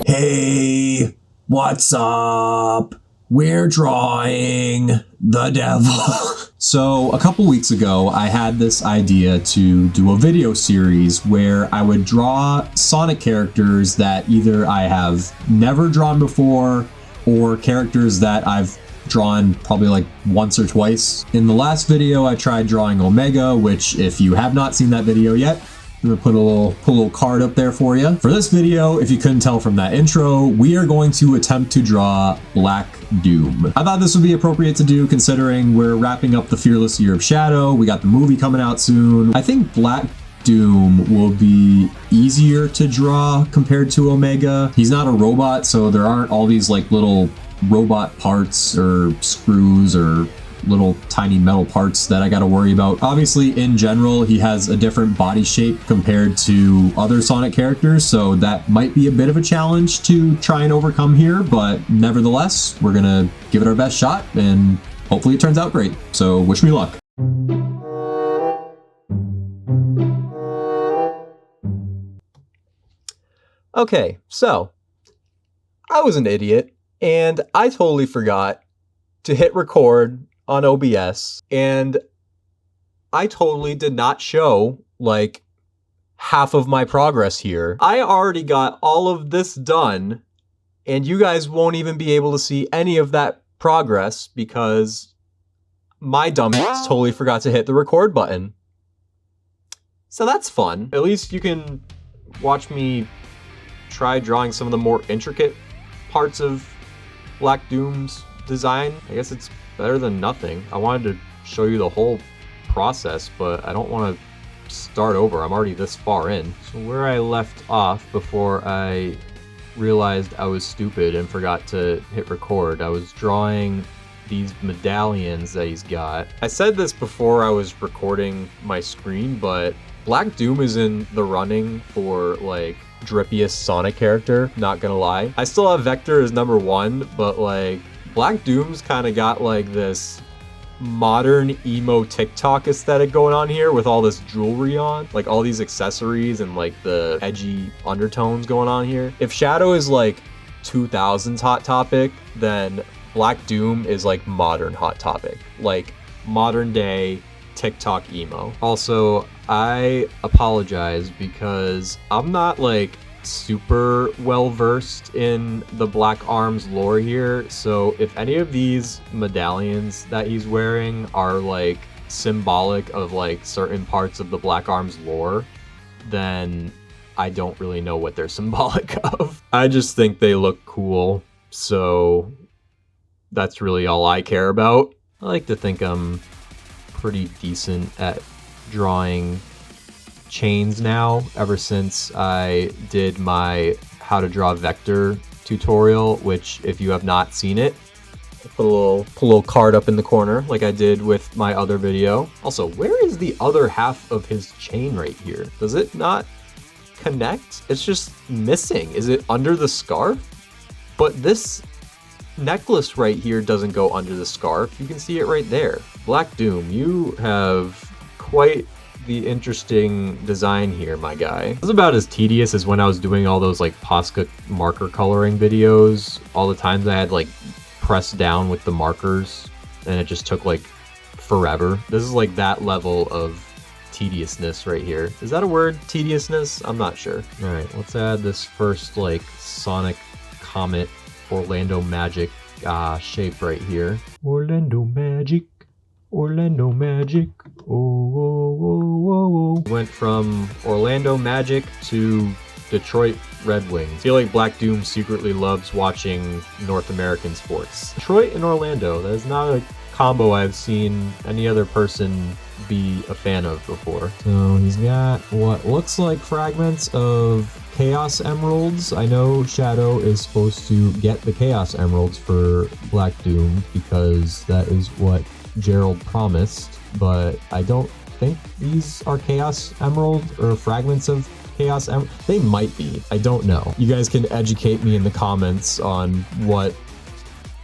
Hey, what's up? We're drawing the devil. So a couple weeks ago, I had this idea to do a video series where I would draw Sonic characters that either I have never drawn before or characters that I've drawn probably like once or twice. In the last video, I tried drawing Omega, which if you have not seen that video yet, I'm gonna put a little card up there for you. For this video, if you couldn't tell from that intro, we are going to attempt to draw Black Doom. I thought this would be appropriate to do considering we're wrapping up the Fearless Year of Shadow. We got the movie coming out soon. I think Black Doom will be easier to draw compared to Omega. He's not a robot, so there aren't all these like little robot parts or screws or little tiny metal parts that I gotta worry about. Obviously, in general, he has a different body shape compared to other Sonic characters, so that might be a bit of a challenge to try and overcome here, but nevertheless, we're gonna give it our best shot, and hopefully it turns out great. So wish me luck. Okay, so I was an idiot, and I totally forgot to hit record on OBS, and I totally did not show like half of my progress here. I already got all of this done, and you guys won't even be able to see any of that progress because my dumbass totally forgot to hit the record button. So that's fun. At least you can watch me try drawing some of the more intricate parts of Black Doom's design. I guess it's better than nothing. I wanted to show you the whole process, but I don't want to start over. I'm already this far in. So where I left off before I realized I was stupid and forgot to hit record, I was drawing these medallions that he's got. I said this before I was recording my screen, but Black Doom is in the running for like drippiest Sonic character, not gonna lie. I still have Vector as number 1, but like Black Doom's kind of got like this modern emo TikTok aesthetic going on here with all this jewelry on, like all these accessories and like the edgy undertones going on here. If Shadow is like 2000s Hot Topic, then Black Doom is like modern Hot Topic, like modern day TikTok emo. Also, I apologize because I'm not like super well versed in the Black Arms lore here, so if any of these medallions that he's wearing are like symbolic of like certain parts of the Black Arms lore, then I don't really know what they're symbolic of. I just think they look cool, so that's really all I care about. I like to think I'm pretty decent at drawing chains now, ever since I did my how to draw vector tutorial, which if you have not seen it, I'll put a little card up in the corner like I did with my other video. Also, where is the other half of his chain right here? Does it not connect? It's just missing. Is it under the scarf? But this necklace right here doesn't go under the scarf. You can see it right there. Black Doom, you have quite the interesting design here, my guy. It was about as tedious as when I was doing all those like Posca marker coloring videos. All the times I had like press down with the markers and it just took like forever. This is like that level of tediousness right here. Is that a word? Tediousness? I'm not sure. All right, let's add this first like Sonic Comet Orlando Magic shape right here. Orlando Magic. Orlando Magic. Oh, oh, oh, oh, oh. Went from Orlando Magic to Detroit Red Wings. I feel like Black Doom secretly loves watching North American sports. Detroit and Orlando, that is not a combo I've seen any other person be a fan of before. So he's got what looks like fragments of Chaos Emeralds. I know Shadow is supposed to get the Chaos Emeralds for Black Doom because that is what Gerald promised, but I don't think these are Chaos Emerald or fragments of Chaos Emerald. They might be. I don't know. You guys can educate me in the comments on what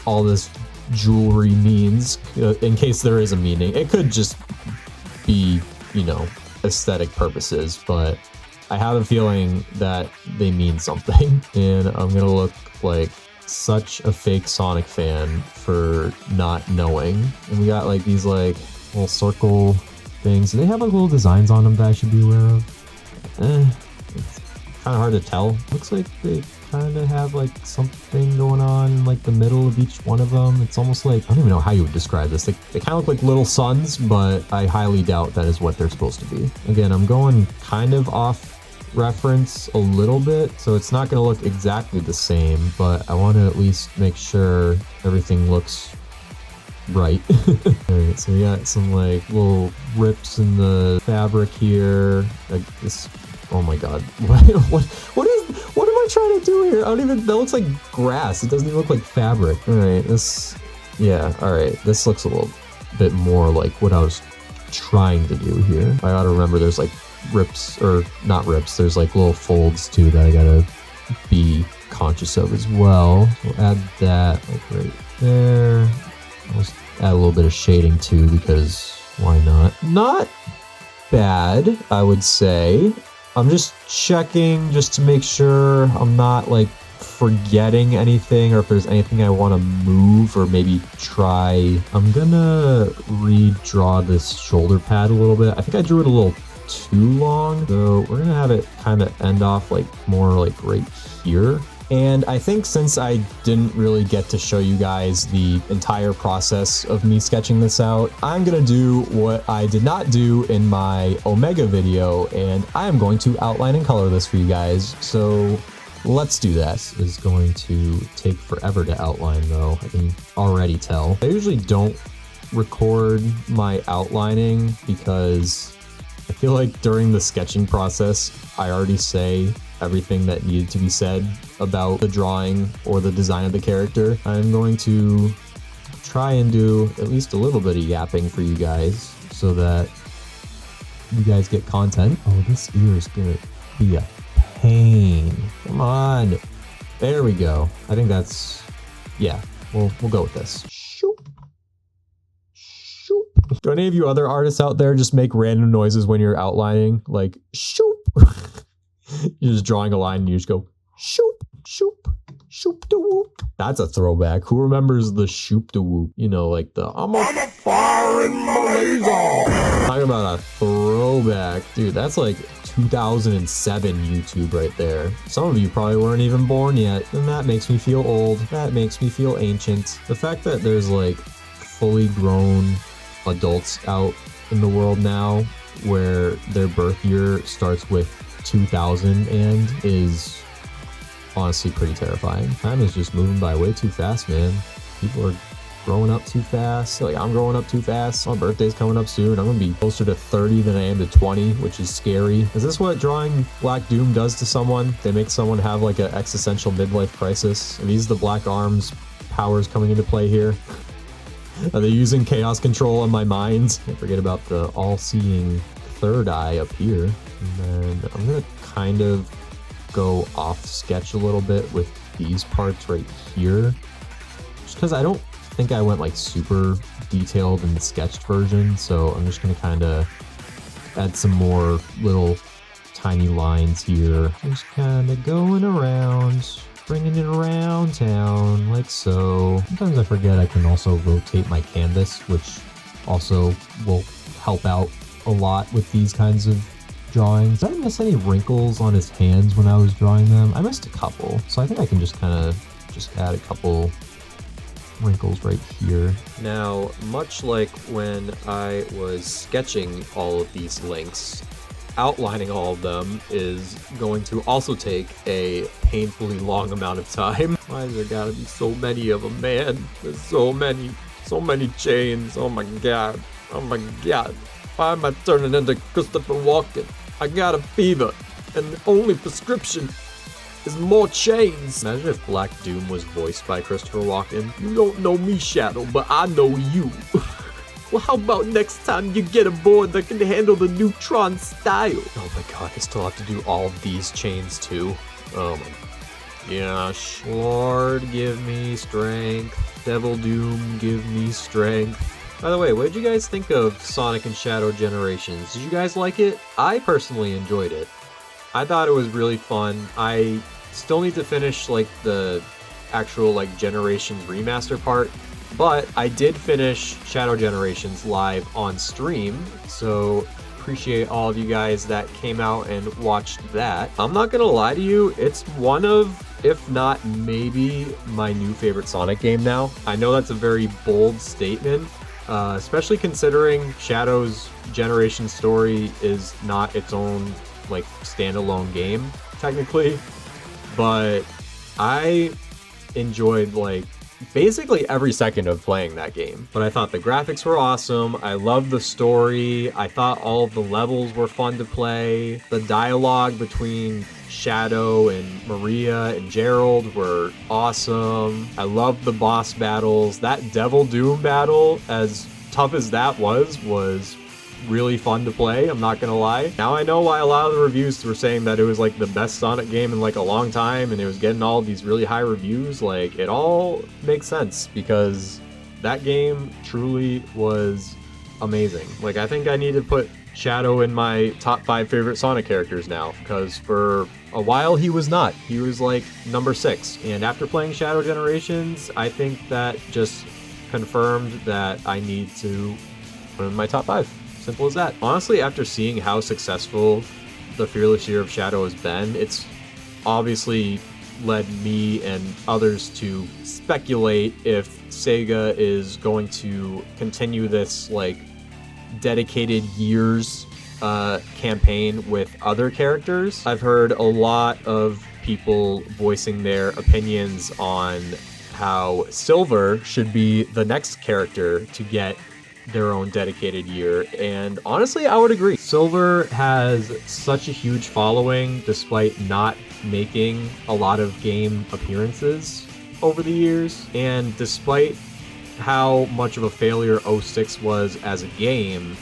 all this jewelry means, in case there is a meaning. It could just be, you know, aesthetic purposes, but I have a feeling that they mean something, and I'm gonna look like such a fake Sonic fan for not knowing. And we got like these like little circle things. Do they have like little designs on them that I should be aware of? It's kind of hard to tell. Looks like they kind of have like something going on in like the middle of each one of them. It's almost like, I don't even know how you would describe this. They kind of look like little suns, but I highly doubt that is what they're supposed to be. Again, I'm going kind of off reference a little bit, so it's not going to look exactly the same, but I want to at least make sure everything looks right. Alright, so we got some like little rips in the fabric here. Like this, oh my god. What am I trying to do here? I don't even, that looks like grass. It doesn't even look like fabric. Alright, this, yeah, alright. This looks a little bit more like what I was trying to do here. I gotta remember there's like rips, or not rips, there's like little folds too that I gotta be conscious of as well. We'll add that like right there. I'll just add a little bit of shading too, because why not? Not bad, I would say. I'm just checking just to make sure I'm not like forgetting anything, or if there's anything I want to move or maybe try. I'm gonna redraw this shoulder pad a little bit. I think I drew it a little too long, so we're gonna have it kind of end off like more like right here. And I think since I didn't really get to show you guys the entire process of me sketching this out, I'm gonna do what I did not do in my Omega video, and I am going to outline and color this for you guys. So let's do that. This is going to take forever to outline though, I can already tell. I usually don't record my outlining because I feel like during the sketching process, I already say everything that needed to be said about the drawing or the design of the character. I'm going to try and do at least a little bit of yapping for you guys so that you guys get content. Oh, this ear is gonna be a pain. Come on. There we go. I think that's, yeah, we'll go with this. Shoop. Shoop. Do any of you other artists out there just make random noises when you're outlining? Like, shoop. You're just drawing a line and you just go, shoop, shoop, shoop da whoop. That's a throwback. Who remembers the shoop da whoop? You know, like the I'm a fire in my laser. Talking about a throwback. Dude, that's like 2007 YouTube right there. Some of you probably weren't even born yet, and that makes me feel old. That makes me feel ancient. The fact that there's like fully grown adults out in the world now where their birth year starts with 2000 and is honestly pretty terrifying. Time is just moving by way too fast, man. People are growing up too fast. Like, I'm growing up too fast. My birthday's coming up soon. I'm gonna be closer to 30 than I am to 20, which is scary. Is this what drawing Black Doom does to someone? They make someone have like an existential midlife crisis. Are these the Black Arms powers coming into play here? Are they using chaos control on my mind? Don't forget about the all-seeing third eye up here. And then I'm gonna kind of go off sketch a little bit with these parts right here. Just because I don't think I went like super detailed in the sketched version, so I'm just gonna kind of add some more little tiny lines here. Just kind of going around, bringing it around town like so. Sometimes I forget I can also rotate my canvas, which also will help out a lot with these kinds of drawings. Did I miss any wrinkles on his hands when I was drawing them? I missed a couple, so I think I can just kind of just add a couple wrinkles right here. Now, much like when I was sketching all of these links, outlining all of them is going to also take a painfully long amount of time. Why has there gotta be so many of them, man? There's so many chains. Oh my god. Why am I turning into Christopher Walken? I got a fever, and the only prescription is more chains. Imagine if Black Doom was voiced by Christopher Walken. You don't know me, Shadow, but I know you. Well, how about next time you get a board that can handle the Neutron style? Oh my god, I still have to do all of these chains too. Oh my gosh. Lord, give me strength. Devil Doom, give me strength. By the way, what did you guys think of Sonic and Shadow Generations? Did you guys like it? I personally enjoyed it. I thought it was really fun. I still need to finish like the actual like Generations remaster part, but I did finish Shadow Generations live on stream, so appreciate all of you guys that came out and watched that. I'm not gonna lie to you, it's one of, if not maybe, my new favorite Sonic game now. I know that's a very bold statement, especially considering Shadow's Generation story is not its own like standalone game technically, but I enjoyed like basically every second of playing that game. But I thought the graphics were awesome. I loved the story. I thought all of the levels were fun to play. The dialogue between Shadow and Maria and Gerald were awesome. I loved the boss battles. That Devil Doom battle, as tough as that was really fun to play, I'm not gonna lie. Now I know why a lot of the reviews were saying that it was like the best Sonic game in like a long time and it was getting all these really high reviews. Like, it all makes sense because that game truly was amazing. Like, I think I need to put Shadow in my top 5 favorite Sonic characters now, because for a while he was not. He was like number 6, and after playing Shadow Generations, I think that just confirmed that I need to put him in my top 5. Simple as that. Honestly, after seeing how successful the Fearless Year of Shadow has been, it's obviously led me and others to speculate if Sega is going to continue this like dedicated years campaign with other characters. I've heard a lot of people voicing their opinions on how Silver should be the next character to get their own dedicated year, and honestly I would agree. Silver has such a huge following despite not making a lot of game appearances over the years, and despite how much of a failure 06 was as a game,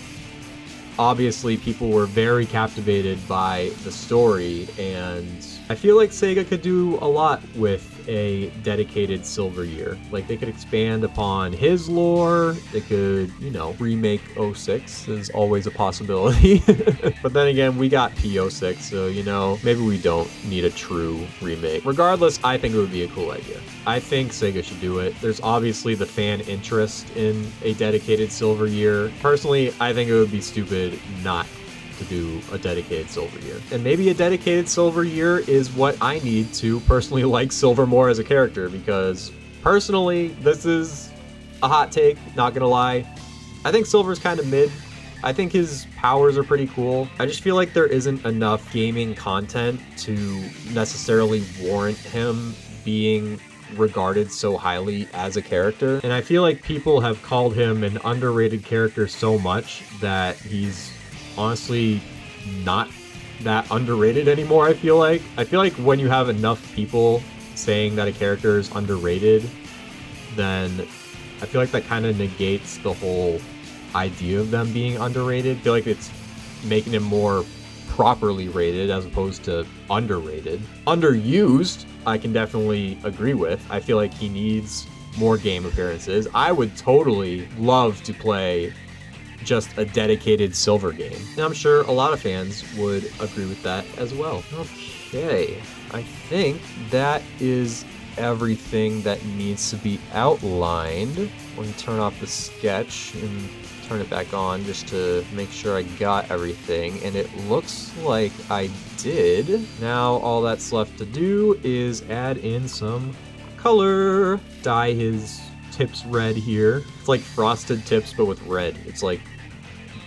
obviously people were very captivated by the story, and I feel like Sega could do a lot with a dedicated Silver year. Like, they could expand upon his lore, they could, you know, remake 06 is always a possibility. But then again, we got P06, so, you know, maybe we don't need a true remake. Regardless, I think it would be a cool idea. I think Sega should do it. There's obviously the fan interest in a dedicated Silver year. Personally, I think it would be stupid not to do a dedicated Silver year. And maybe a dedicated Silver year is what I need to personally like Silver more as a character, because personally, this is a hot take, not gonna lie. I think Silver's kind of mid. I think his powers are pretty cool. I just feel like there isn't enough gaming content to necessarily warrant him being regarded so highly as a character. And I feel like people have called him an underrated character so much that he's honestly not that underrated anymore. I feel like when you have enough people saying that a character is underrated, then I feel like that kind of negates the whole idea of them being underrated. I feel like it's making him more properly rated as opposed to underrated. Underused, I can definitely agree with. I feel like he needs more game appearances. I would totally love to play just a dedicated Silver game, and I'm sure a lot of fans would agree with that as well. Okay, I think that is everything that needs to be outlined. Let me turn off the sketch and turn it back on just to make sure I got everything, and it looks like I did. Now all that's left to do is add in some color. Dye his tips red here. It's like frosted tips but with red. It's like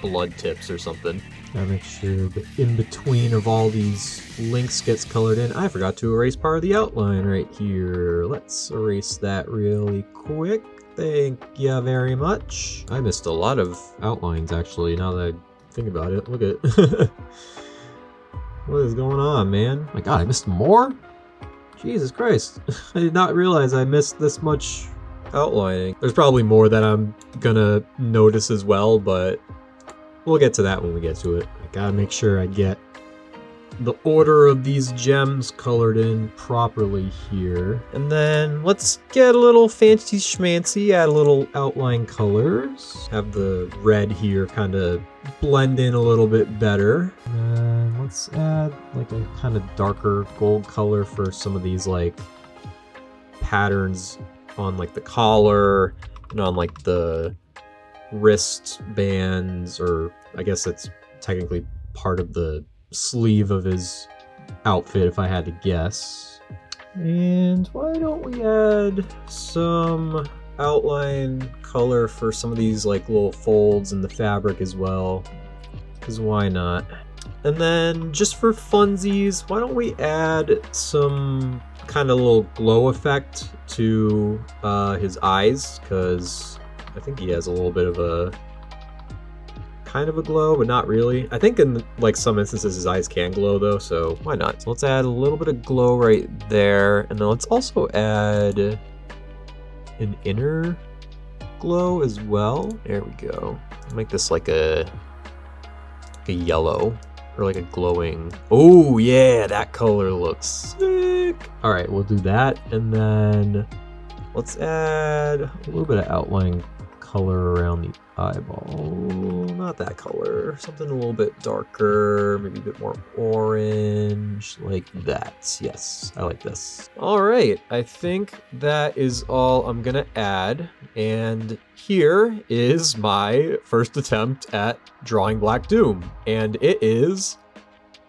blood tips or something. Gotta make sure the in-between of all these links gets colored in. I forgot to erase part of the outline right here. Let's erase that really quick. Thank you very much. I missed a lot of outlines actually, now that I think about it. Look at what is going on, man? My god, I missed more? Jesus Christ. I did not realize I missed this much outlining. There's probably more that I'm gonna notice as well, but we'll get to that when we get to it. I gotta make sure I get the order of these gems colored in properly here. And then let's get a little fancy schmancy, add a little outline colors. Have the red here kind of blend in a little bit better. And let's add like a kind of darker gold color for some of these like patterns on like the collar and on like the wrist bands, or I guess that's technically part of the sleeve of his outfit if I had to guess. And why don't we add some outline color for some of these like little folds in the fabric as well, because why not? And then just for funsies, why don't we add some kind of little glow effect to his eyes, because I think he has a little bit of a kind of a glow, but not really. I think in like some instances his eyes can glow though, so why not? So let's add a little bit of glow right there, and then let's also add an inner glow as well. There we go. Make this like a yellow, or like a glowing. Oh yeah, that color looks sick. All right, we'll do that, and then let's add a little bit of outline color around the eyeball. Not that color, something a little bit darker, maybe a bit more orange, like that. Yes, I like this. All right, I think that is all I'm gonna add, and here is my first attempt at drawing Black Doom, and it is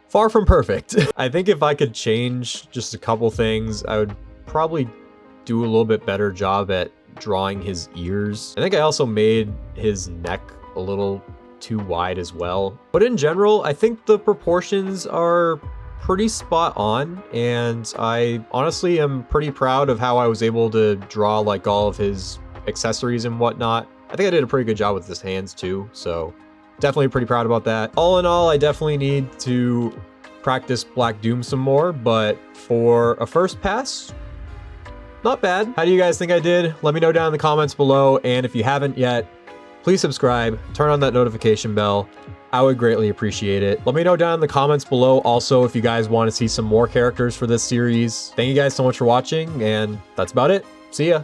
far from perfect. I think if I could change just a couple things, I would probably do a little bit better job at drawing his ears. I think I also made his neck a little too wide as well. But in general, I think the proportions are pretty spot on, and I honestly am pretty proud of how I was able to draw like all of his accessories and whatnot. I think I did a pretty good job with his hands too, so definitely pretty proud about that. All in all, I definitely need to practice Black Doom some more, but for a first pass, not bad. How do you guys think I did? Let me know down in the comments below, and if you haven't yet, please subscribe, turn on that notification bell. I would greatly appreciate it. Let me know down in the comments below also if you guys want to see some more characters for this series. Thank you guys so much for watching, and that's about it. See ya.